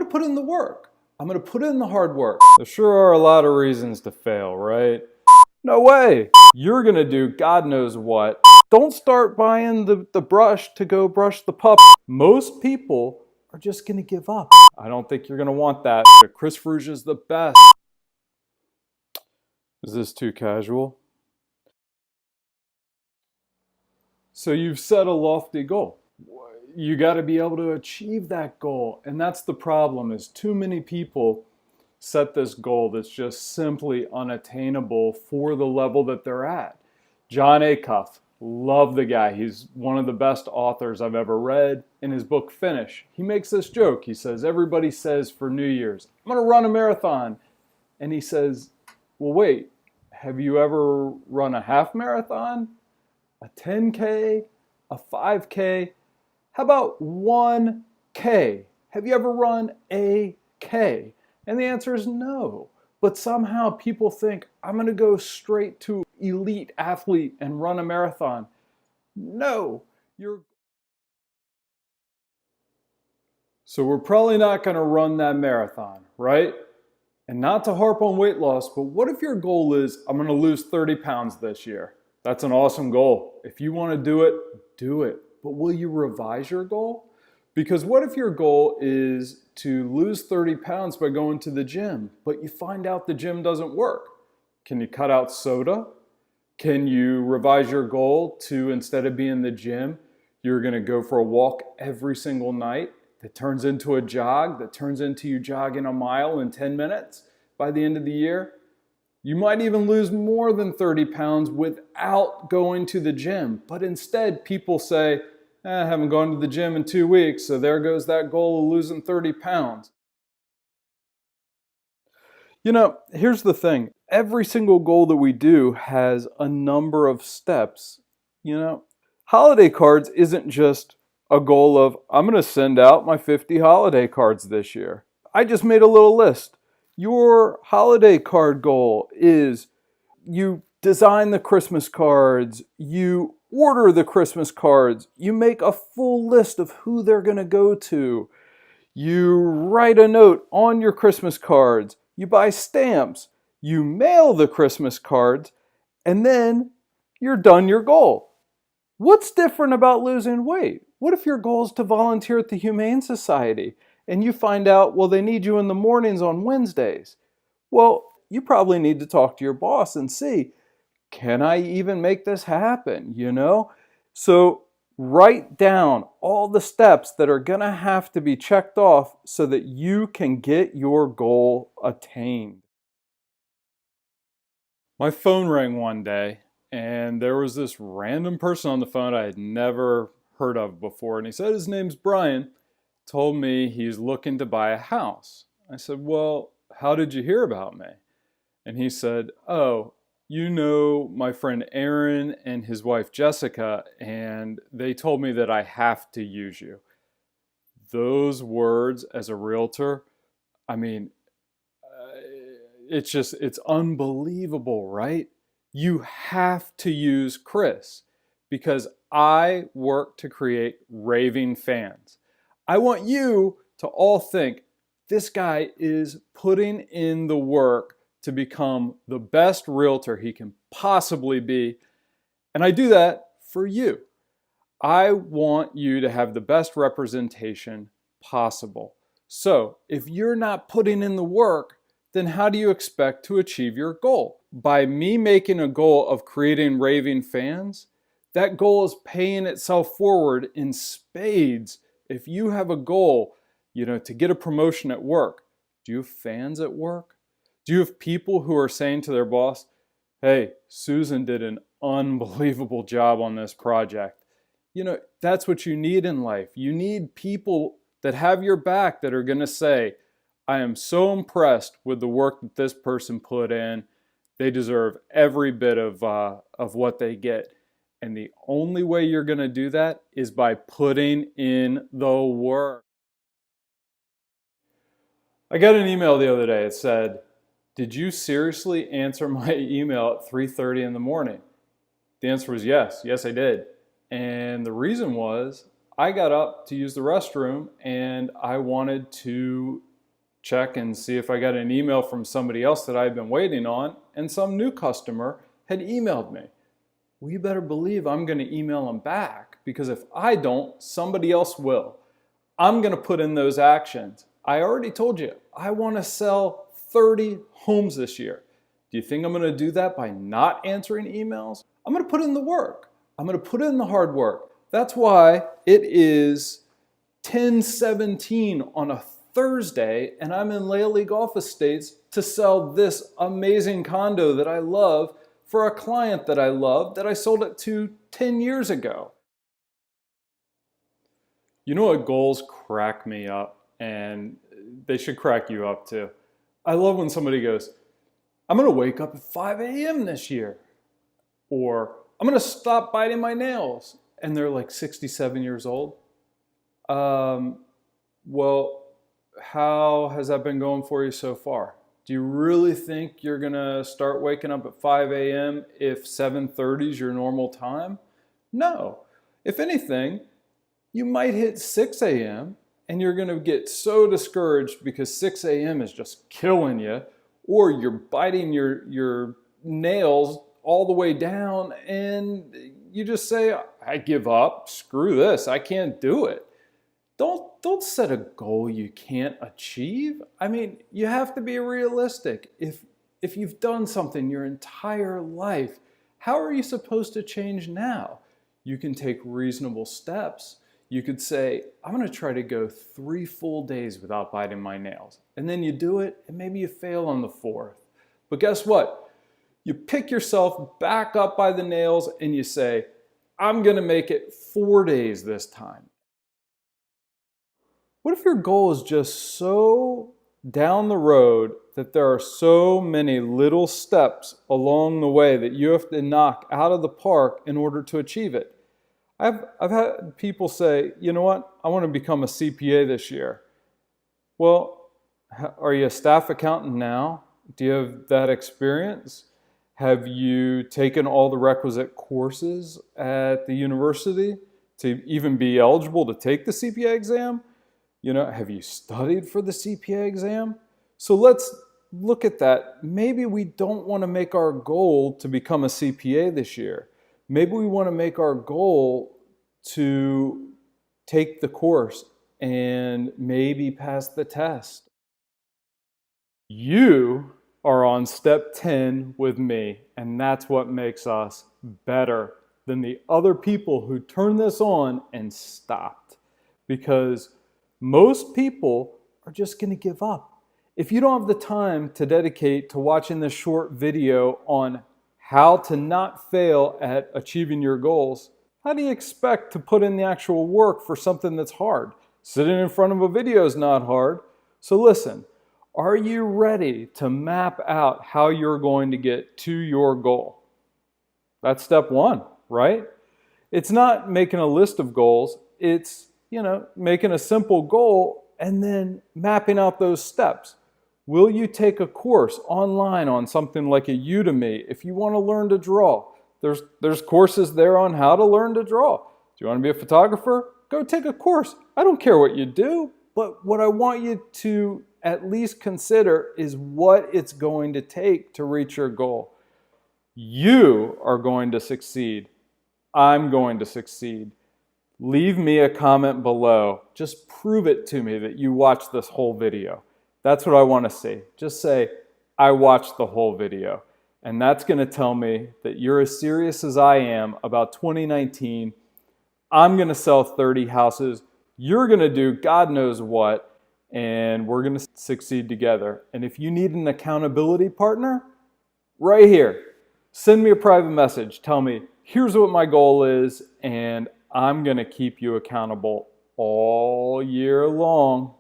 to put in the work. I'm going to put in the hard work. There sure are a lot of reasons to fail, right? No way. You're going to do God knows what. Don't start buying the brush to go brush the pup. Most people are just going to give up. I don't think you're going to want that. Chris Frouge is the best. Is this too casual? So you've set a lofty goal. You got to be able to achieve that goal. And that's the problem, is too many people set this goal that's just simply unattainable for the level that they're at. John Acuff, love the guy. He's one of the best authors I've ever read. In his book, Finish, he makes this joke. He says, everybody says for New Year's, I'm going to run a marathon. And he says, well, wait, have you ever run a half marathon? A 10K? A 5K? How about 1K? Have you ever run a K? And the answer is no. But somehow people think, I'm going to go straight to elite athlete and run a marathon. No. So we're probably not going to run that marathon, right? And not to harp on weight loss, but what if your goal is, I'm going to lose 30 pounds this year? That's an awesome goal. If you want to do it, do it. But will you revise your goal? Because what if your goal is to lose 30 pounds by going to the gym, but you find out the gym doesn't work? Can you cut out soda? Can you revise your goal to, instead of being in the gym, you're going to go for a walk every single night that turns into a jog, that turns into you jogging a mile in 10 minutes by the end of the year? You might even lose more than 30 pounds without going to the gym. But instead, people say, I haven't gone to the gym in 2 weeks, so there goes that goal of losing 30 pounds. You know, here's the thing. Every single goal that we do has a number of steps. You know, holiday cards isn't just a goal of, I'm going to send out my 50 holiday cards this year. I just made a little list. Your holiday card goal is you design the Christmas cards, you order the Christmas cards, you make a full list of who they're going to go to, you write a note on your Christmas cards, you buy stamps, you mail the Christmas cards, and then you're done your goal. What's different about losing weight? What if your goal is to volunteer at the Humane Society and you find out, well, they need you in the mornings on Wednesdays? Well, you probably need to talk to your boss and see, can I even make this happen, you know? So write down all the steps that are going to have to be checked off so that you can get your goal attained. My phone rang one day and there was this random person on the phone I had never heard of before. And he said his name's Brian, told me he's looking to buy a house. I said, well, how did you hear about me? And he said, oh, you know my friend Aaron and his wife Jessica, and they told me that I have to use you. Those words as a realtor, I mean, it's unbelievable, right? You have to use Chris because I work to create raving fans. I want you to all think this guy is putting in the work to become the best realtor he can possibly be. And I do that for you. I want you to have the best representation possible. So if you're not putting in the work, then how do you expect to achieve your goal? By me making a goal of creating raving fans, that goal is paying itself forward in spades. If you have a goal, to get a promotion at work, do you have fans at work? Do you have people who are saying to their boss, hey, Susan did an unbelievable job on this project? That's what you need in life. You need people that have your back that are going to say, I am so impressed with the work that this person put in. They deserve every bit of what they get. And the only way you're going to do that is by putting in the work. I got an email the other day. It said, did you seriously answer my email at 3:30 in the morning? The answer was yes. Yes, I did. And the reason was I got up to use the restroom and I wanted to check and see if I got an email from somebody else that I've been waiting on, and some new customer had emailed me. Well, you better believe I'm going to email them back, because if I don't, somebody else will. I'm going to put in those actions. I already told you, I want to sell 30 homes this year. Do you think I'm going to do that by not answering emails? I'm going to put in the work. I'm going to put in the hard work. That's why it is 10/17 on a Thursday, and I'm in Laley Golf Estates to sell this amazing condo that I love for a client that I love that I sold it to 10 years ago. You know what goals crack me up, and they should crack you up too. I love when somebody goes, I'm going to wake up at 5 a.m. this year, or I'm going to stop biting my nails, and they're like 67 years old. Well, how has that been going for you so far? Do you really think you're going to start waking up at 5 a.m. if 7:30 is your normal time? No. If anything, you might hit 6 a.m. and you're going to get so discouraged because 6 a.m. is just killing you, or you're biting your nails all the way down and you just say, I give up, screw this, I can't do it. Don't set a goal you can't achieve. I mean, you have to be realistic. If you've done something your entire life, how are you supposed to change now? You can take reasonable steps. You could say, I'm going to try to go 3 full days without biting my nails. And then you do it, and maybe you fail on the 4th. But guess what? You pick yourself back up by the nails and you say, I'm going to make it 4 days this time. What if your goal is just so down the road that there are so many little steps along the way that you have to knock out of the park in order to achieve it? I've had people say, you know what, I want to become a CPA this year. Well, are you a staff accountant now? Do you have that experience? Have you taken all the requisite courses at the university to even be eligible to take the CPA exam? You know, have you studied for the CPA exam? So let's look at that. Maybe we don't want to make our goal to become a CPA this year. Maybe we want to make our goal to take the course and maybe pass the test. You are on step 10 with me, and that's what makes us better than the other people who turned this on and stopped. Because most people are just going to give up. If you don't have the time to dedicate to watching this short video on how to not fail at achieving your goals, how do you expect to put in the actual work for something that's hard? Sitting in front of a video is not hard. So listen, are you ready to map out how you're going to get to your goal? That's step 1, right? It's not making a list of goals. It's making a simple goal and then mapping out those steps. Will you take a course online on something like a Udemy if you want to learn to draw? There's courses there on how to learn to draw. Do you want to be a photographer? Go take a course. I don't care what you do, but what I want you to at least consider is what it's going to take to reach your goal. You are going to succeed. I'm going to succeed. Leave me a comment below. Just prove it to me that you watched this whole video. That's what I want to see. Just say, I watched the whole video. And that's going to tell me that you're as serious as I am about 2019. I'm going to sell 30 houses. You're going to do God knows what. And we're going to succeed together. And if you need an accountability partner, right here, send me a private message. Tell me, here's what my goal is, and I'm going to keep you accountable all year long.